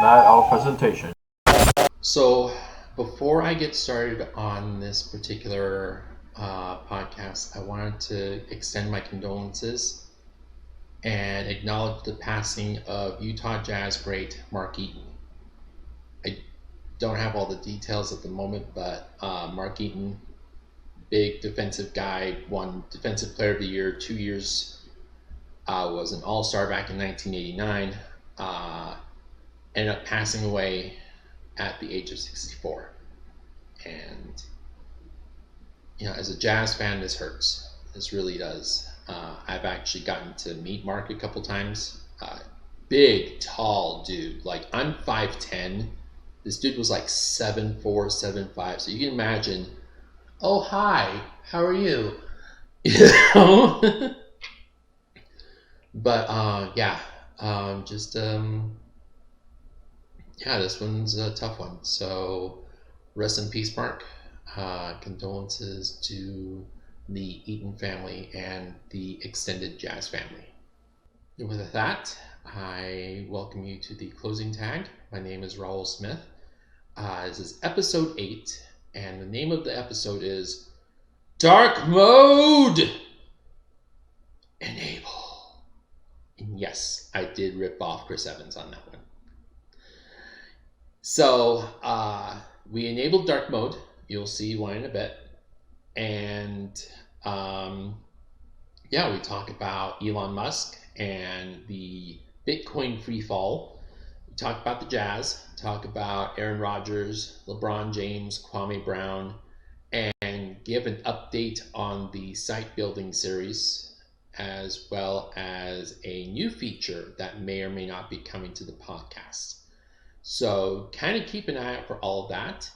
not our presentation. So, before I get started on this particular podcast, I wanted to extend my condolences and acknowledge the passing of Utah Jazz great Mark Eaton. I don't have all the details at the moment, but Mark Eaton, big defensive guy, won Defensive Player of the Year 2 years, was an All-Star back in 1989, ended up passing away at the age of 64. And, as a Jazz fan, this hurts. This really does. I've actually gotten to meet Mark a couple times. Big, tall dude. Like, I'm 5'10". This dude was like 7'4", 7'5". So you can imagine, oh, hi, how are you? But, this one's a tough one. So, rest in peace, Mark. Condolences to the Eaton family and the extended Jazz family. And with that, I welcome you to the closing tag. My name is Raul Smith. This is episode 8, and the name of the episode is Dark Mode Enable. And yes, I did rip off Chris Evans on that one. So, we enabled dark mode. You'll see why in a bit. And, we talk about Elon Musk and the Bitcoin freefall. We talk about the Jazz, talk about Aaron Rodgers, LeBron James, Kwame Brown, and give an update on the site building series, as well as a new feature that may or may not be coming to the podcast. So kind of keep an eye out for all of that.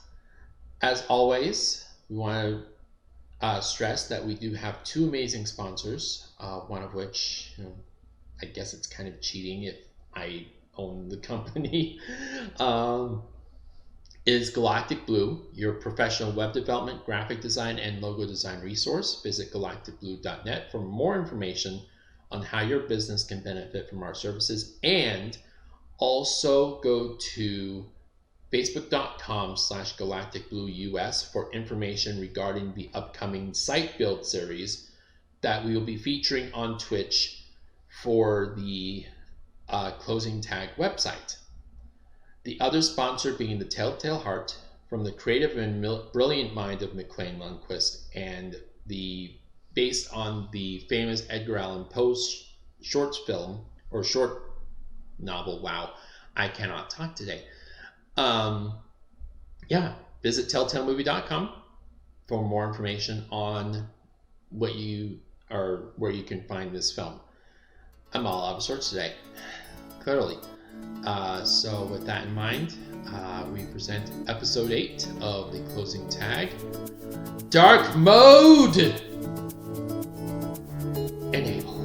As always, we want to stress that we do have 2 amazing sponsors, one of which, I guess it's kind of cheating if I own the company, is Galactic Blue, your professional web development, graphic design, and logo design resource. Visit galacticblue.net for more information on how your business can benefit from our services, and also go to facebook.com/galacticblueus for information regarding the upcoming site build series that we will be featuring on Twitch for the closing tag website. The other sponsor being the Telltale Heart, from the creative and brilliant mind of McLean Lundquist, and based on the famous Edgar Allan Poe short novel. Wow, I cannot talk today. Visit telltalemovie.com for more information on where you can find this film. I'm all out of sorts today, clearly. So with that in mind, we present episode 8 of the closing tag, Dark Mode Enable.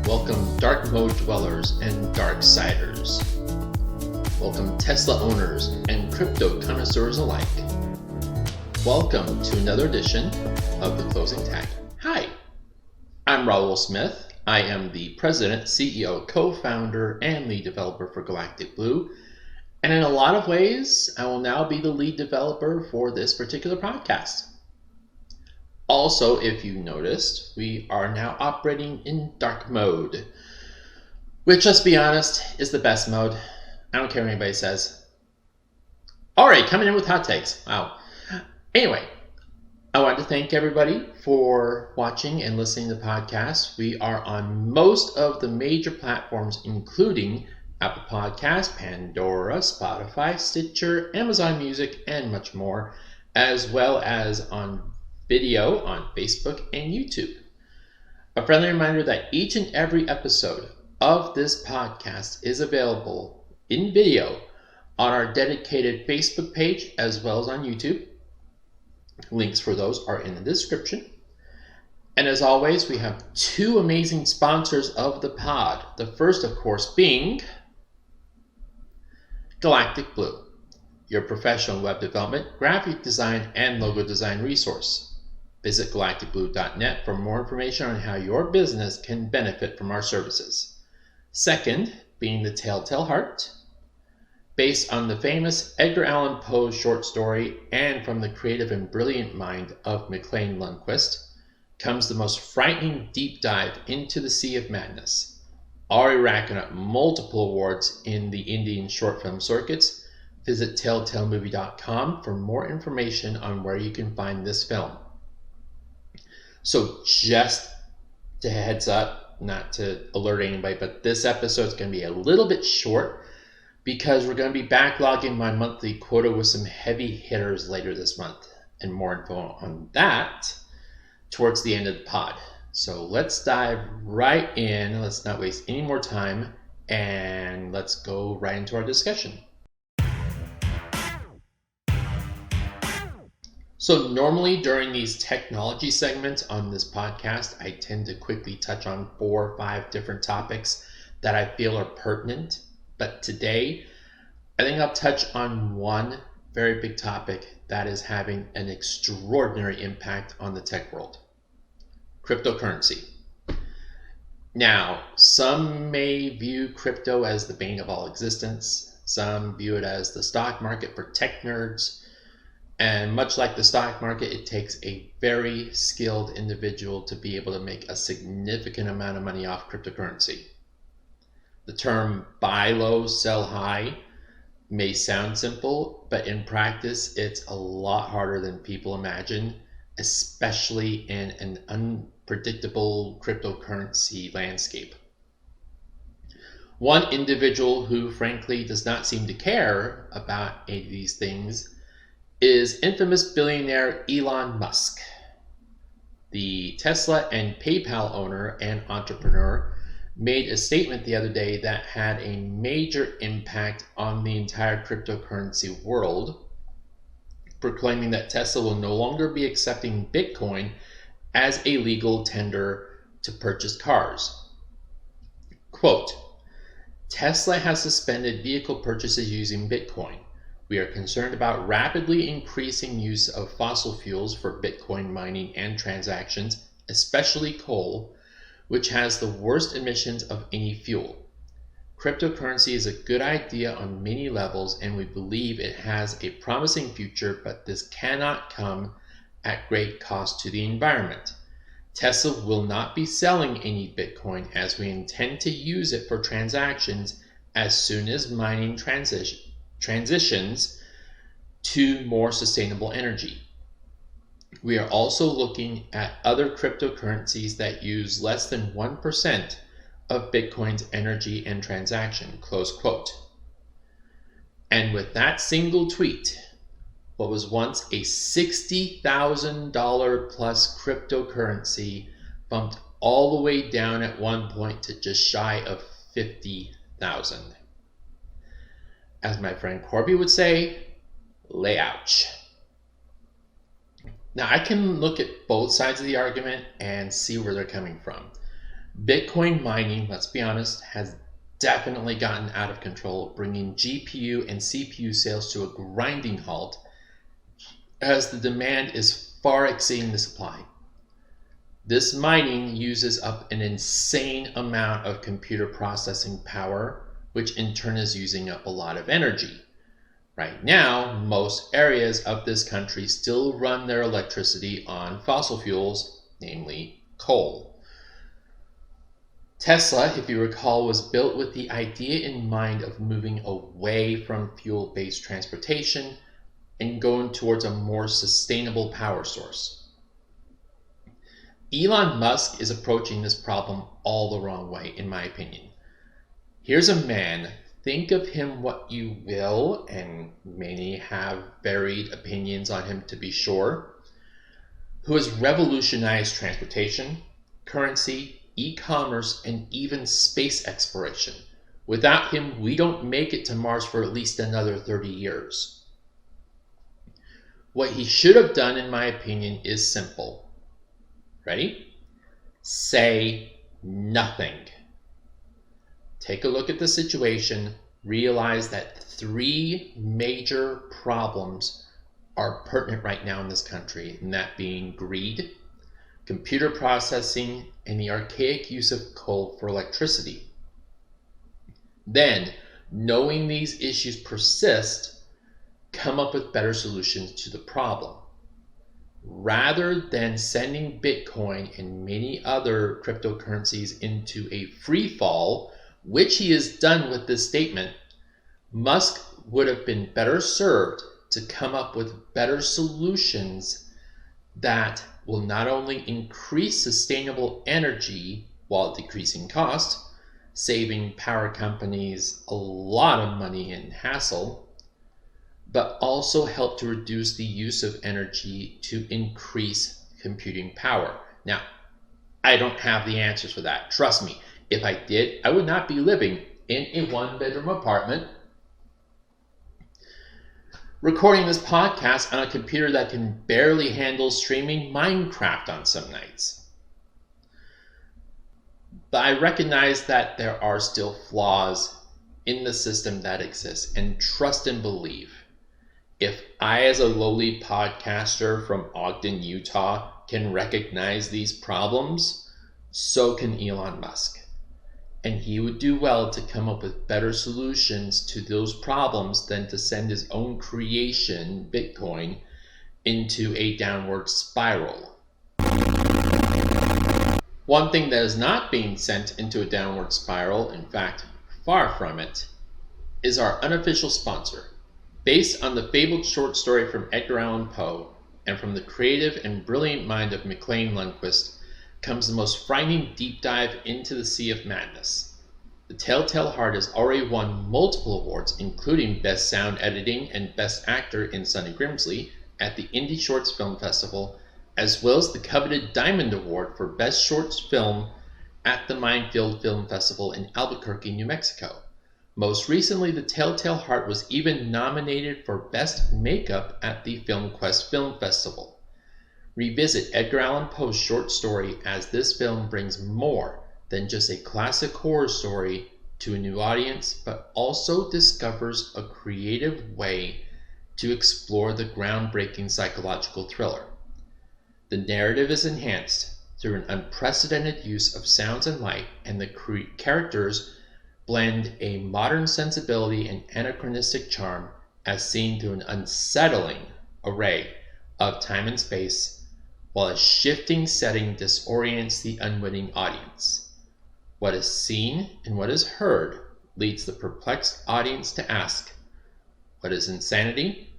Welcome dark mode dwellers and darksiders. Welcome Tesla owners and crypto connoisseurs alike. Welcome to another edition of the closing tag. Hi, I'm Raul Smith. I am the president, CEO, co-founder, and lead developer for Galactic Blue. And in a lot of ways, I will now be the lead developer for this particular podcast. Also, if you noticed, we are now operating in dark mode, which, let's be honest, is the best mode. I don't care what anybody says. All right, coming in with hot takes. Wow. Anyway, I want to thank everybody for watching and listening to the podcast. We are on most of the major platforms, including Apple Podcasts, Pandora, Spotify, Stitcher, Amazon Music, and much more, as well as on video on Facebook and YouTube. A friendly reminder that each and every episode of this podcast is available in video on our dedicated Facebook page as well as on YouTube. Links for those are in the description. And as always, we have 2 amazing sponsors of the pod. The first, of course, being Galactic Blue, your professional web development, graphic design, and logo design resource. Visit galacticblue.net for more information on how your business can benefit from our services. Second, being the Telltale Heart. Based on the famous Edgar Allan Poe short story and from the creative and brilliant mind of McLean Lundquist, comes the most frightening deep dive into the Sea of Madness. Already racking up multiple awards in the Indian short film circuits. Visit telltalemovie.com for more information on where you can find this film. So just a heads up, not to alert anybody, but this episode is going to be a little bit short because we're going to be backlogging my monthly quota with some heavy hitters later this month, and more info on that towards the end of the pod. So let's dive right in. Let's not waste any more time, and let's go right into our discussion. So normally during these technology segments on this podcast, I tend to quickly touch on 4 or 5 different topics that I feel are pertinent. But today, I think I'll touch on one very big topic that is having an extraordinary impact on the tech world: cryptocurrency. Now, some may view crypto as the bane of all existence. Some view it as the stock market for tech nerds. And much like the stock market, it takes a very skilled individual to be able to make a significant amount of money off cryptocurrency. The term buy low, sell high may sound simple, but in practice, it's a lot harder than people imagine, especially in an unpredictable cryptocurrency landscape. One individual who frankly does not seem to care about any of these things is infamous billionaire Elon Musk. The Tesla and PayPal owner and entrepreneur made a statement the other day that had a major impact on the entire cryptocurrency world, proclaiming that Tesla will no longer be accepting Bitcoin as a legal tender to purchase cars. Quote, "Tesla has suspended vehicle purchases using Bitcoin. We are concerned about rapidly increasing use of fossil fuels for Bitcoin mining and transactions, especially coal, which has the worst emissions of any fuel. Cryptocurrency is a good idea on many levels, and we believe it has a promising future, but this cannot come at great cost to the environment. Tesla will not be selling any Bitcoin as we intend to use it for transactions as soon as mining transitions to more sustainable energy. We are also looking at other cryptocurrencies that use less than 1% of Bitcoin's energy and transaction," close quote. And with that single tweet, what was once a $60,000 plus cryptocurrency bumped all the way down at one point to just shy of 50,000. As my friend Corby would say, lay ouch. Now I can look at both sides of the argument and see where they're coming from. Bitcoin mining, let's be honest, has definitely gotten out of control, bringing GPU and CPU sales to a grinding halt as the demand is far exceeding the supply. This mining uses up an insane amount of computer processing power, which in turn is using up a lot of energy. Right now, most areas of this country still run their electricity on fossil fuels, namely coal. Tesla, if you recall, was built with the idea in mind of moving away from fuel-based transportation and going towards a more sustainable power source. Elon Musk is approaching this problem all the wrong way, in my opinion. Here's a man, think of him what you will, and many have varied opinions on him to be sure, who has revolutionized transportation, currency, e-commerce, and even space exploration. Without him, we don't make it to Mars for at least another 30 years. What he should have done, in my opinion, is simple. Ready? Say nothing. Take a look at the situation, realize that three major problems are pertinent right now in this country, and that being greed, computer processing, and the archaic use of coal for electricity. Then, knowing these issues persist, come up with better solutions to the problem. Rather than sending Bitcoin and many other cryptocurrencies into a free fall, which he has done with this statement, Musk would have been better served to come up with better solutions that will not only increase sustainable energy while decreasing cost, saving power companies a lot of money and hassle, but also help to reduce the use of energy to increase computing power. Now, I don't have the answers for that. Trust me, if I did, I would not be living in a one-bedroom apartment recording this podcast on a computer that can barely handle streaming Minecraft on some nights. But I recognize that there are still flaws in the system that exists, and trust and believe. If I, as a lowly podcaster from Ogden, Utah, can recognize these problems, so can Elon Musk. And he would do well to come up with better solutions to those problems than to send his own creation, Bitcoin, into a downward spiral. One thing that is not being sent into a downward spiral, in fact, far from it, is our unofficial sponsor. Based on the fabled short story from Edgar Allan Poe and from the creative and brilliant mind of McLean Lundquist comes the most frightening deep dive into the sea of madness. The Telltale Heart has already won multiple awards, including Best Sound Editing and Best Actor in Sonny Grimsley at the Indie Shorts Film Festival, as well as the coveted Diamond Award for Best Short Film at the Minefield Film Festival in Albuquerque, New Mexico. Most recently, The Telltale Heart was even nominated for Best Makeup at the Film Quest Film Festival. Revisit Edgar Allan Poe's short story, as this film brings more than just a classic horror story to a new audience, but also discovers a creative way to explore the groundbreaking psychological thriller. The narrative is enhanced through an unprecedented use of sounds and light, and the characters blend a modern sensibility and anachronistic charm as seen through an unsettling array of time and space, while a shifting setting disorients the unwitting audience. What is seen and what is heard leads the perplexed audience to ask, what is insanity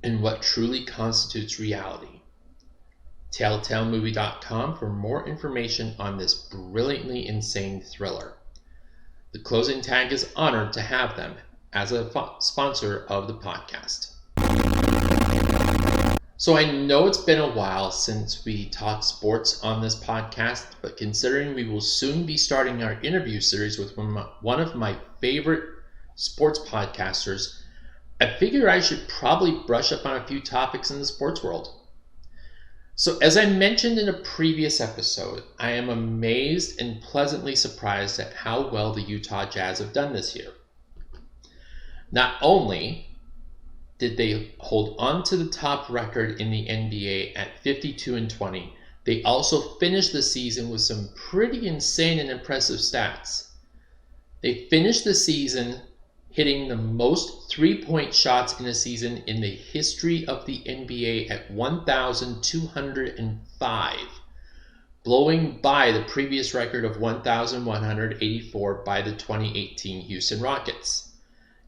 and what truly constitutes reality? TelltaleMovie.com for more information on this brilliantly insane thriller. The closing tag is honored to have them as a sponsor of the podcast. So I know it's been a while since we talked sports on this podcast, but considering we will soon be starting our interview series with one of my favorite sports podcasters, I figure I should probably brush up on a few topics in the sports world. So as I mentioned in a previous episode, I am amazed and pleasantly surprised at how well the Utah Jazz have done this year. Not only did they hold on to the top record in the NBA at 52-20, they also finished the season with some pretty insane and impressive stats. They finished the season hitting the most three-point shots in a season in the history of the NBA at 1,205, blowing by the previous record of 1,184 by the 2018 Houston Rockets.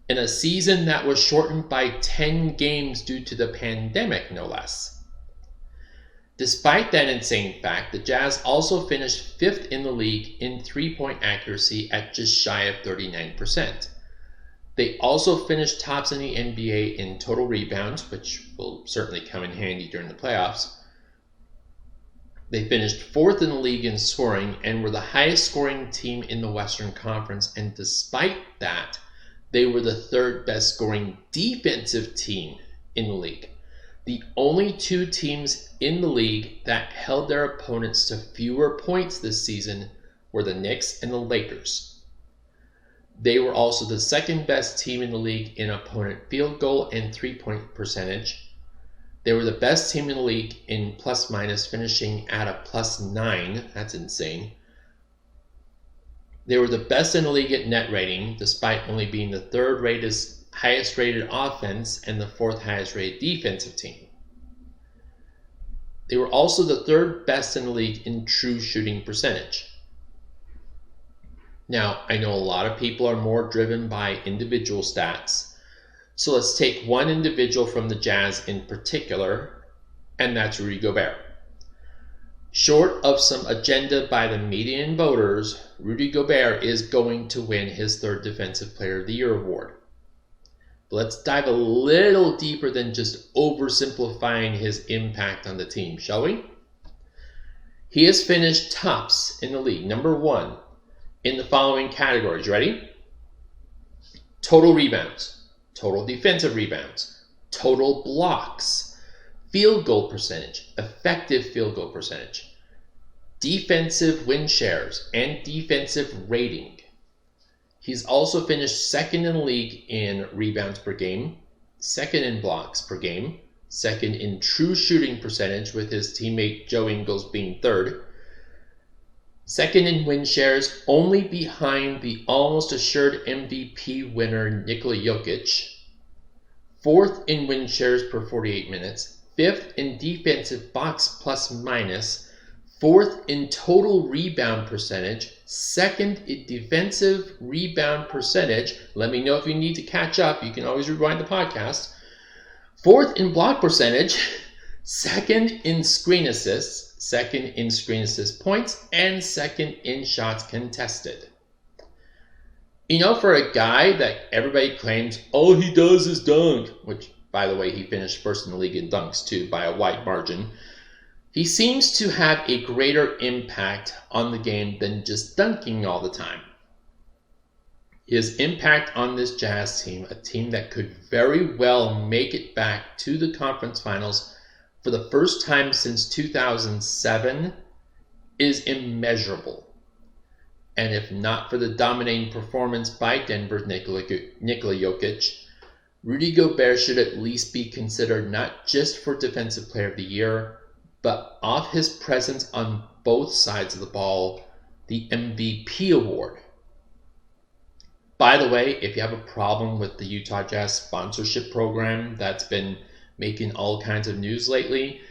In a season that was shortened by 10 games due to the pandemic, no less. Despite that insane fact, the Jazz also finished 5th in the league in three-point accuracy at just shy of 39%. They also finished tops in the NBA in total rebounds, which will certainly come in handy during the playoffs. They finished 4th in the league in scoring and were the highest scoring team in the Western Conference, and despite that, they were the 3rd best scoring defensive team in the league. The only two teams in the league that held their opponents to fewer points this season were the Knicks and the Lakers. They were also the second best team in the league in opponent field goal and three-point percentage. They were the best team in the league in plus-minus, finishing at a +9. That's insane. They were the best in the league at net rating, despite only being the third highest rated offense and the fourth highest rated defensive team. They were also the third best in the league in true shooting percentage. Now, I know a lot of people are more driven by individual stats, so let's take one individual from the Jazz in particular, and that's Rudy Gobert. Short of some agenda by the media and voters, Rudy Gobert is going to win his third Defensive Player of the Year award. But let's dive a little deeper than just oversimplifying his impact on the team, shall we? He has finished tops in the league, number 1, in the following categories. Ready? Total rebounds, total defensive rebounds, total blocks, field goal percentage, effective field goal percentage, defensive win shares, and defensive rating. He's also finished second in the league in rebounds per game, second in blocks per game, second in true shooting percentage with his teammate Joe Ingles being third, second in win shares only behind the almost assured MVP winner Nikola Jokic, fourth in win shares per 48 minutes, fifth in defensive box plus minus, fourth in total rebound percentage, second in defensive rebound percentage. Let me know if you need to catch up. You can always rewind the podcast. Fourth in block percentage, second in screen assists, second in screen assist points, and second in shots contested. You know, for a guy that everybody claims all he does is dunk, which, by the way, he finished first in the league in dunks too by a wide margin, he seems to have a greater impact on the game than just dunking all the time. His impact on this Jazz team, a team that could very well make it back to the conference finals for the first time since 2007, is immeasurable. And if not for the dominating performance by Denver's Nikola Jokic, Rudy Gobert should at least be considered not just for Defensive Player of the Year, but off his presence on both sides of the ball, the MVP award. By the way, if you have a problem with the Utah Jazz sponsorship program that's been making all kinds of news lately,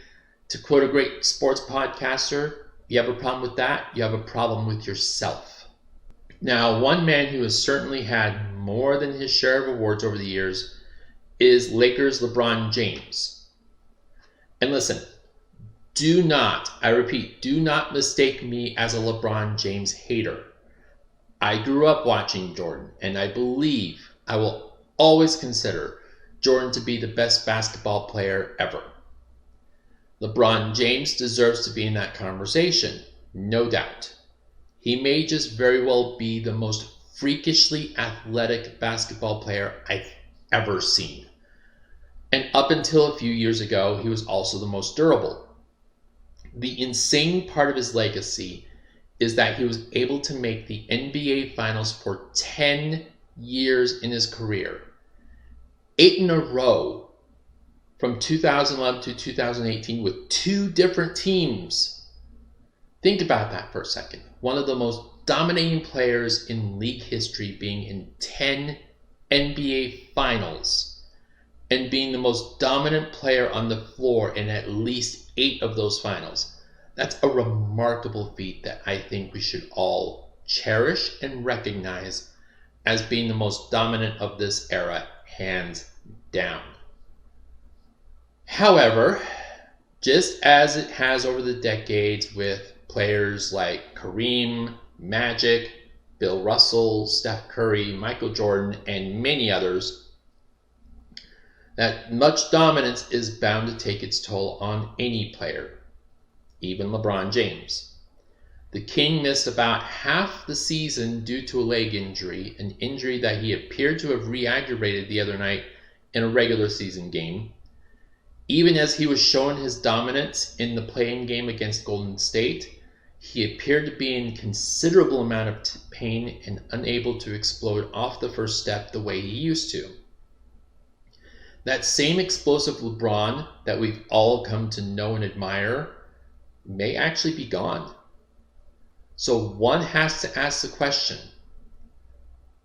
to quote a great sports podcaster, you have a problem with that, you have a problem with yourself. Now, one man who has certainly had more than his share of awards over the years is Lakers' LeBron James. And listen, do not, I repeat, do not mistake me as a LeBron James hater. I grew up watching Jordan, and I believe I will always consider Jordan to be the best basketball player ever. LeBron James deserves to be in that conversation, no doubt. He may just very well be the most freakishly athletic basketball player I've ever seen. And up until a few years ago, he was also the most durable. The insane part of his legacy is that he was able to make the NBA Finals for 10 years in his career. 8 in a row from 2011 to 2018 with 2 different teams. Think about that for a second. One of the most dominating players in league history being in 10 NBA Finals and being the most dominant player on the floor in at least 8 of those finals. That's a remarkable feat that I think we should all cherish and recognize as being the most dominant of this era, hands down. However, just as it has over the decades with players like Kareem, Magic, Bill Russell, Steph Curry, Michael Jordan, and many others, that much dominance is bound to take its toll on any player, even LeBron James. The King missed about half the season due to a leg injury, an injury that he appeared to have re-aggravated the other night in a regular season game. Even as he was showing his dominance in the play-in game against Golden State, He appeared to be in considerable amount of pain and unable to explode off the first step the way he used to. That same explosive LeBron that we've all come to know and admire may actually be gone. So one has to ask the question,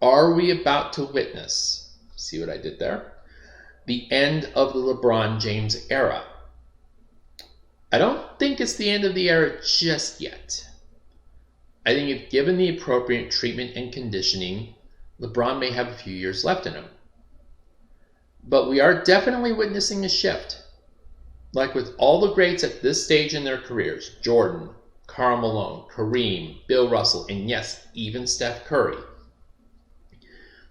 are we about to witness, see what I did there, the end of the LeBron James era? I don't think it's the end of the era just yet. I think if given the appropriate treatment and conditioning, LeBron may have a few years left in him. But we are definitely witnessing a shift. Like with all the greats at this stage in their careers, Jordan, Karl Malone, Kareem, Bill Russell, and yes, even Steph Curry,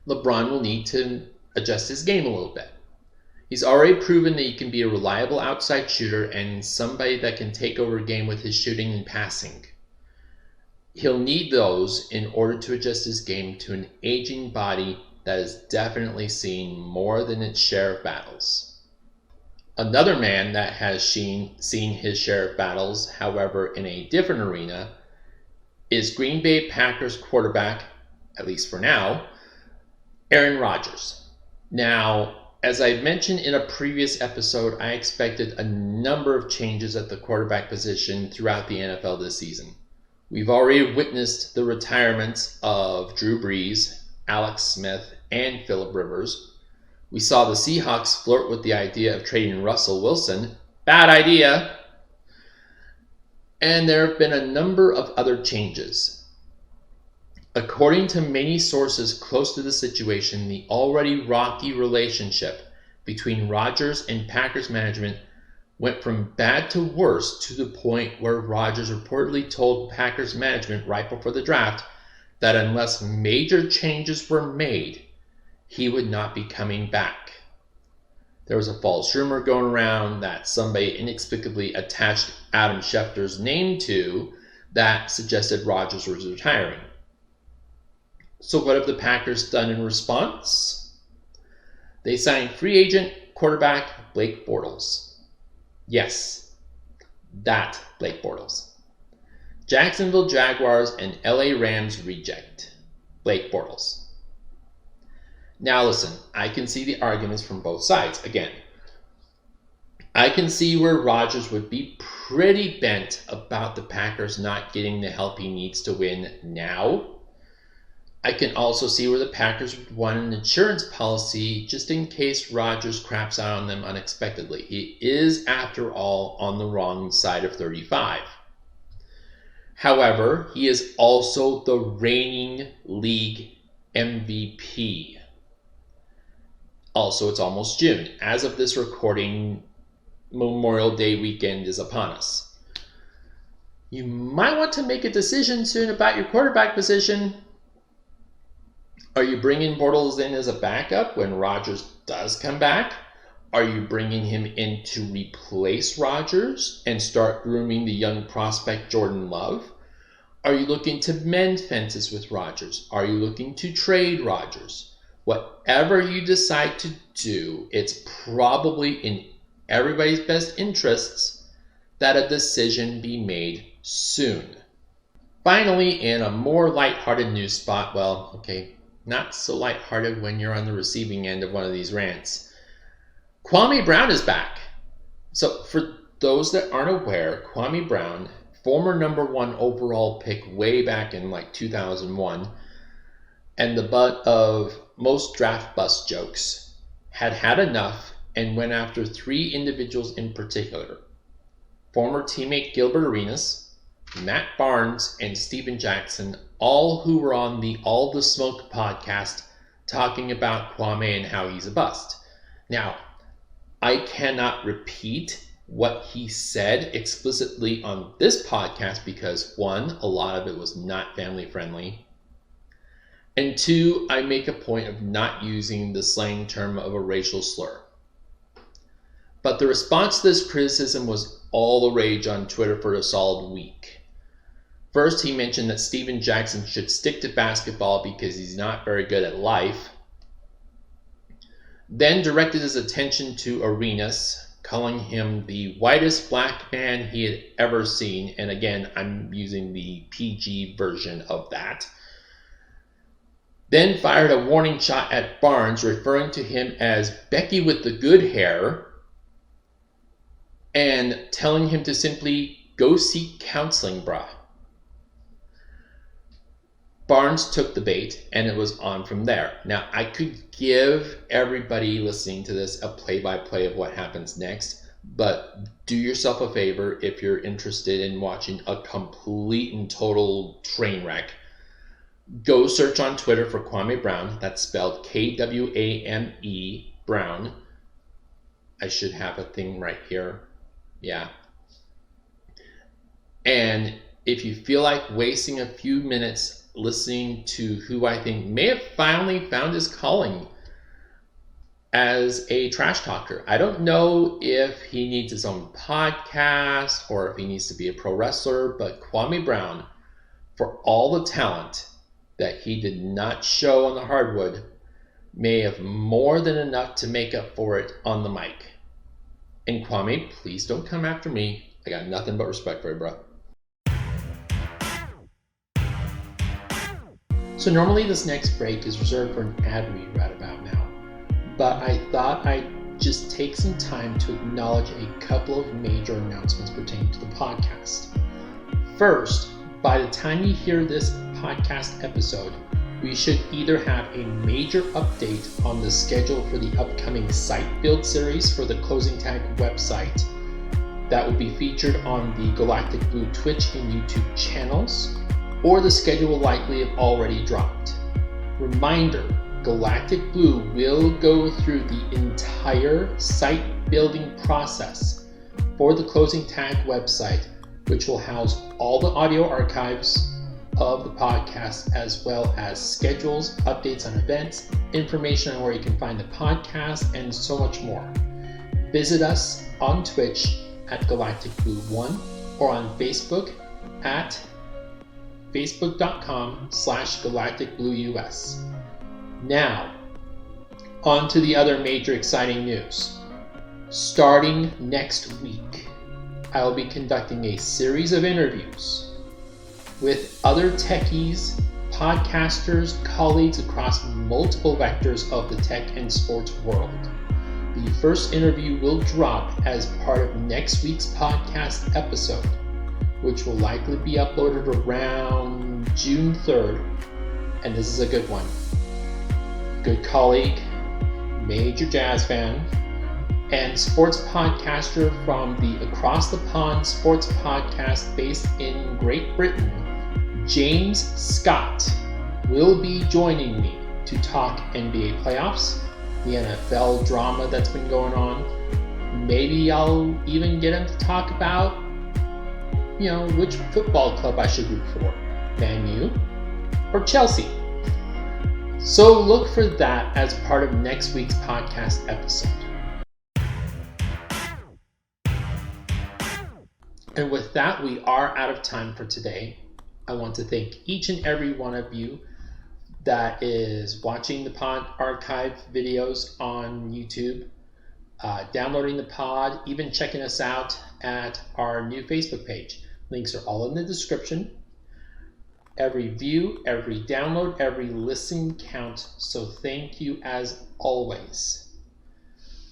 LeBron will need to adjust his game a little bit. He's already proven that he can be a reliable outside shooter and somebody that can take over a game with his shooting and passing. He'll need those in order to adjust his game to an aging body that has definitely seen more than its share of battles. Another man that has seen his share of battles, however, in a different arena, is Green Bay Packers quarterback, at least for now, Aaron Rodgers. Now, as I mentioned in a previous episode, I expected a number of changes at the quarterback position throughout the NFL this season. We've already witnessed the retirements of Drew Brees, Alex Smith, and Phillip Rivers. We saw the Seahawks flirt with the idea of trading Russell Wilson. Bad idea. And there have been a number of other changes. According to many sources close to the situation, the already rocky relationship between Rodgers and Packers management went from bad to worse to the point where Rodgers reportedly told Packers management right before the draft that unless major changes were made, he would not be coming back. There was a false rumor going around that somebody inexplicably attached Adam Schefter's name to that suggested Rodgers was retiring. So what have the Packers done in response? They signed free agent quarterback Blake Bortles. Yes, that Blake Bortles. Jacksonville Jaguars and LA Rams reject Blake Bortles. Now listen, I can see the arguments from both sides. Again, I can see where Rodgers would be pretty bent about the Packers not getting the help he needs to win now. I can also see where the Packers would want an insurance policy just in case Rodgers craps out on them unexpectedly. He is, after all, on the wrong side of 35. However, he is also the reigning league MVP. Also, it's almost June. As of this recording, Memorial Day weekend is upon us. You might want to make a decision soon about your quarterback position. Are you bringing Bortles in as a backup when Rodgers does come back? Are you bringing him in to replace Rodgers and start grooming the young prospect Jordan Love? Are you looking to mend fences with Rodgers? Are you looking to trade Rodgers? Whatever you decide to do, it's probably in everybody's best interests that a decision be made soon. Finally, in a more lighthearted news spot, well, okay, not so lighthearted when you're on the receiving end of one of these rants. Kwame Brown is back. So for those that aren't aware, Kwame Brown, former number 1 overall pick way back in like 2001, and the butt of most draft bust jokes, had had enough and went after 3 individuals in particular. Former teammate Gilbert Arenas, Matt Barnes, and Steven Jackson, all who were on the All the Smoke podcast talking about Kwame and how he's a bust. Now, I cannot repeat what he said explicitly on this podcast because 1, a lot of it was not family friendly, and 2, I make a point of not using the slang term of a racial slur. But the response to this criticism was all the rage on Twitter for a solid week. First, he mentioned that Steven Jackson should stick to basketball because he's not very good at life. Then directed his attention to Arenas, calling him the whitest black man he had ever seen. And again, I'm using the PG version of that. Then fired a warning shot at Barnes, referring to him as Becky with the good hair, and telling him to simply go seek counseling, brah. Barnes took the bait, and it was on from there. Now, I could give everybody listening to this a play-by-play of what happens next, but do yourself a favor if you're interested in watching a complete and total train wreck. Go search on Twitter for Kwame Brown. That's spelled Kwame Brown. I should have a thing right here. Yeah. And if you feel like wasting a few minutes listening to who I think may have finally found his calling as a trash talker. I don't know if he needs his own podcast or if he needs to be a pro wrestler, but Kwame Brown, for all the talent that he did not show on the hardwood, may have more than enough to make up for it on the mic. And Kwame, please don't come after me. I got nothing but respect for you, bro. So normally this next break is reserved for an ad read right about now, but I thought I'd just take some time to acknowledge a couple of major announcements pertaining to the podcast. First, by the time you hear this podcast episode, we should either have a major update on the schedule for the upcoming site build series for the Closing Tag website that will be featured on the Galactic Blue Twitch and YouTube channels, or the schedule will likely have already dropped. Reminder, Galactic Blue will go through the entire site building process for the Closing Tag website, which will house all the audio archives of the podcast, as well as schedules, updates on events, information on where you can find the podcast, and so much more. Visit us on Twitch at Galactic Blue 1 or on Facebook at facebook.com/galacticblueus. Now, on to the other major exciting news. Starting next week, I will be conducting a series of interviews with other techies, podcasters, colleagues across multiple vectors of the tech and sports world. The first interview will drop as part of next week's podcast episode, which will likely be uploaded around June 3rd, and this is a good one. Good colleague, major jazz fan, and sports podcaster from the Across the Pond sports podcast based in Great Britain, James Scott, will be joining me to talk NBA playoffs, the NFL drama that's been going on. Maybe I'll even get him to talk about, which football club I should root for, Man U or Chelsea. So look for that as part of next week's podcast episode. And with that, we are out of time for today. I want to thank each and every one of you that is watching the pod archive videos on YouTube, downloading the pod, even checking us out at our new Facebook page. Links are all in the description. Every view, every download, every listen counts, so thank you as always.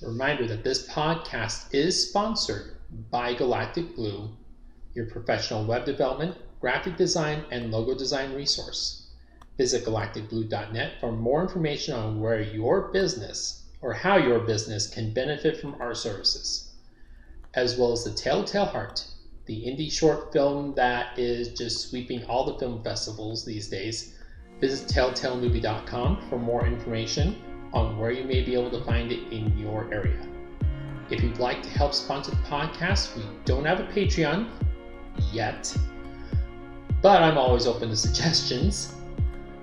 A reminder that this podcast is sponsored by Galactic Blue, your professional web development, graphic design, and logo design resource. Visit galacticblue.net for more information on where your business or how your business can benefit from our services, as well as the Telltale Heart, the indie short film that is just sweeping all the film festivals these days. Visit telltalemovie.com for more information on where you may be able to find it in your area. If you'd like to help sponsor the podcast, we don't have a Patreon yet, but I'm always open to suggestions.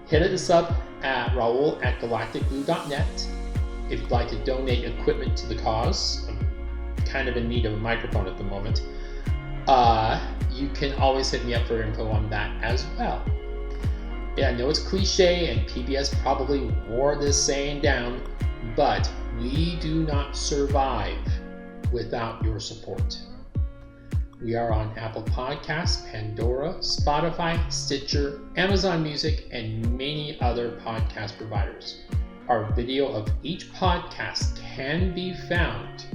Hit us up at Raul at galacticblue.net. If you'd like to donate equipment to the cause, I'm kind of in need of a microphone at the moment, you can always hit me up for info on that as well. Yeah, I know it's cliche and PBS probably wore this saying down, but we do not survive without your support. We are on Apple Podcasts, Pandora, Spotify, Stitcher, Amazon Music, and many other podcast providers. Our video of each podcast can be found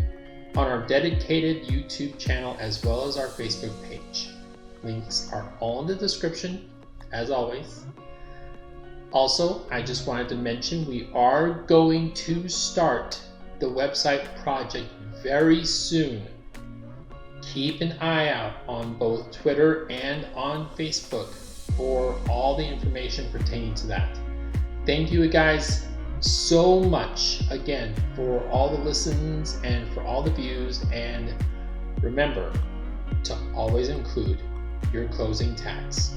on our dedicated YouTube channel as well as our Facebook page. Links are all in the description, as always. Also, I just wanted to mention we are going to start the website project very soon. Keep an eye out on both Twitter and on Facebook for all the information pertaining to that. Thank you guys so much again for all the listens and for all the views, and remember to always include your closing tags.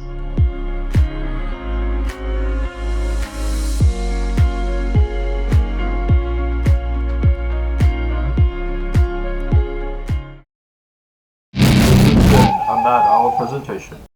On that, our presentation.